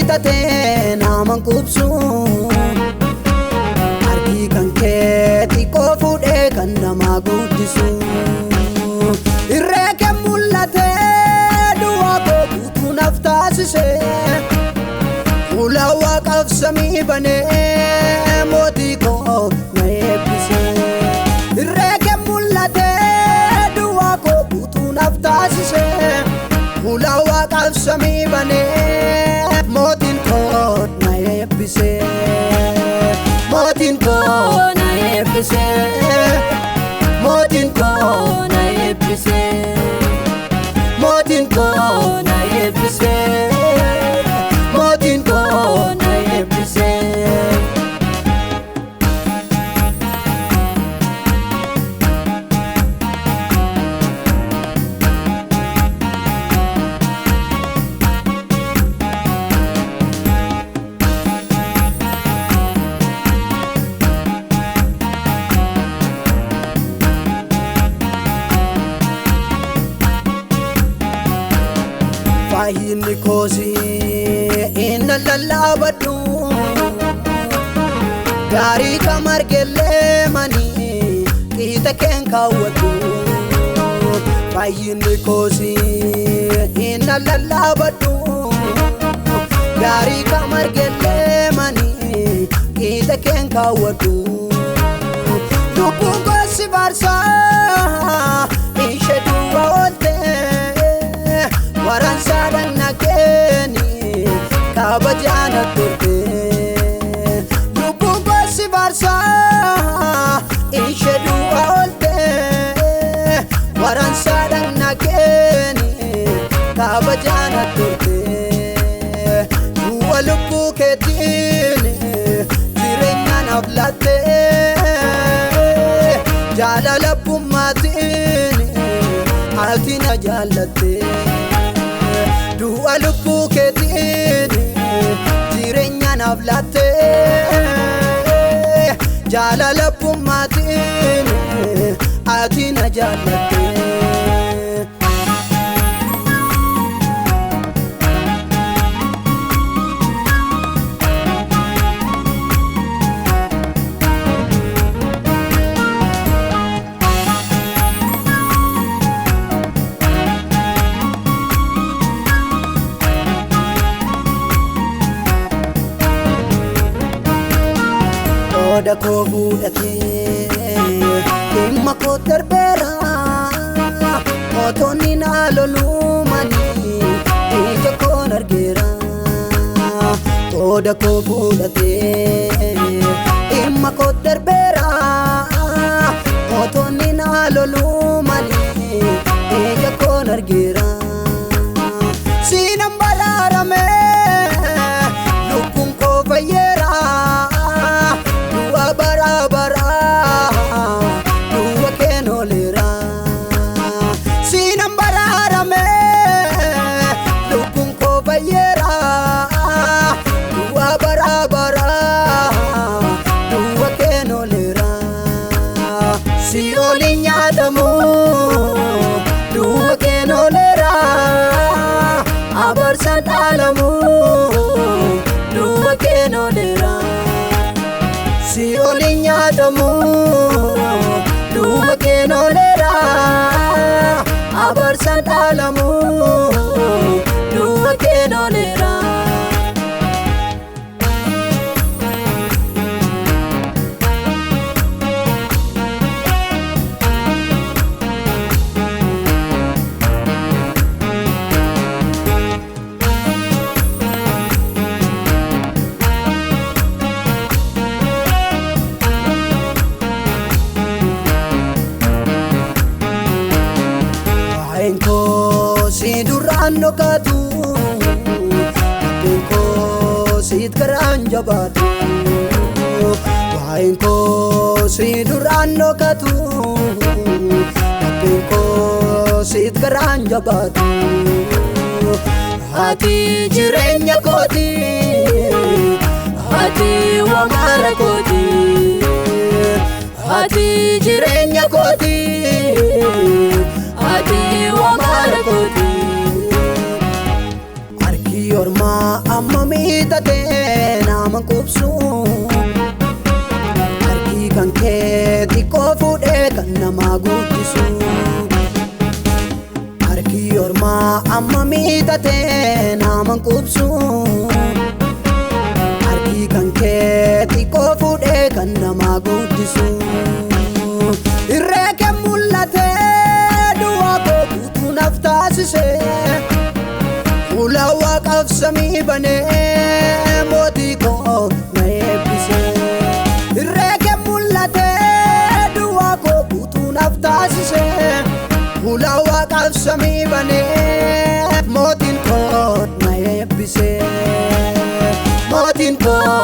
bitatee naaman qubsu argii kan kee xiqqoo fuudhee kan namaa guddisu irree kee mul'atee du'aa koo guutuu naaf taasisee fuula waaqaaf samii banee mootii koo na eebbisee irree kee mul'atee du'aa koo guutuu naaf taasisee fuula waaqaaf samii banee mootiin koo na eebbisee mootiin koo na eebbisee mootiin koo na eebbisee mootiin koo na eebbisee mootiin koo na eebbisee. Faayinni koosii inna lallabadhu gaarii kamargeellee manii qixa keen kaawwadhu faayinni koosii inna lallabadhu gaarii kamargeellee manii qixa keen kaawwadhu lubbuun gosi baarsaa ishee duwwaa ooltee waraan saadaan nageeni kabajaan turte lubbuun gosi baarsaa ishee duwwaa ooltee waraan saadaan nageeni kabajaan turte duwwaa lubbuu keetiin jireenya naaf laattee jaalala bummaatiin ati na jaallattee du'a lubbuu keetiin jireenya naaf laattee jaalala bummaatiin ati na jaallattee. Oda koo fuudhatee dhimma koo darbeera mootonni na loluu manii ija koon argeera oda koo fuudhatee dhimma koo darbeera mootonni na loluu manii ija koon argeera siinan baraarame lubbuun koo fayyeera bara bara du'a keen ooleera siinan baraarame lubbuun koo fayyeera du'a bara bara du'a keen ooleera si ooliin nyaatamu du'a keen ooleera abarsaan dhaalamu du'a keen ooleera si ooliin nyaatamu du'a keen ooleera abarsaan dhaalamu du'a keen ooleera. Si duraan dhokatu dhabbeen koo siit garaan jabaatu waa'een koo si duraan dhokatu dhabbeen koo siit garaan jabaatu ati jireenya kooti ati wamaara kooti ati jireenya kooti ati wamaara kooti. ormaa amma miidhatee nama qubsu harki kan kee xiqqoo fuudhee kan nama guddisu harki ormaa amma miidhatee nama qubsu harki kan kee xiqqoo fuudhee kan nama guddisu irree kee mul'atee du'a koo guutuu naaf taasisee Ula waqaf samii banee mootii koo na eebbisee irree kee mul'atee du'a koo guutuu naaf taasisee Ula waqaf samii banee mootiin koo na eebbisee mootiin koo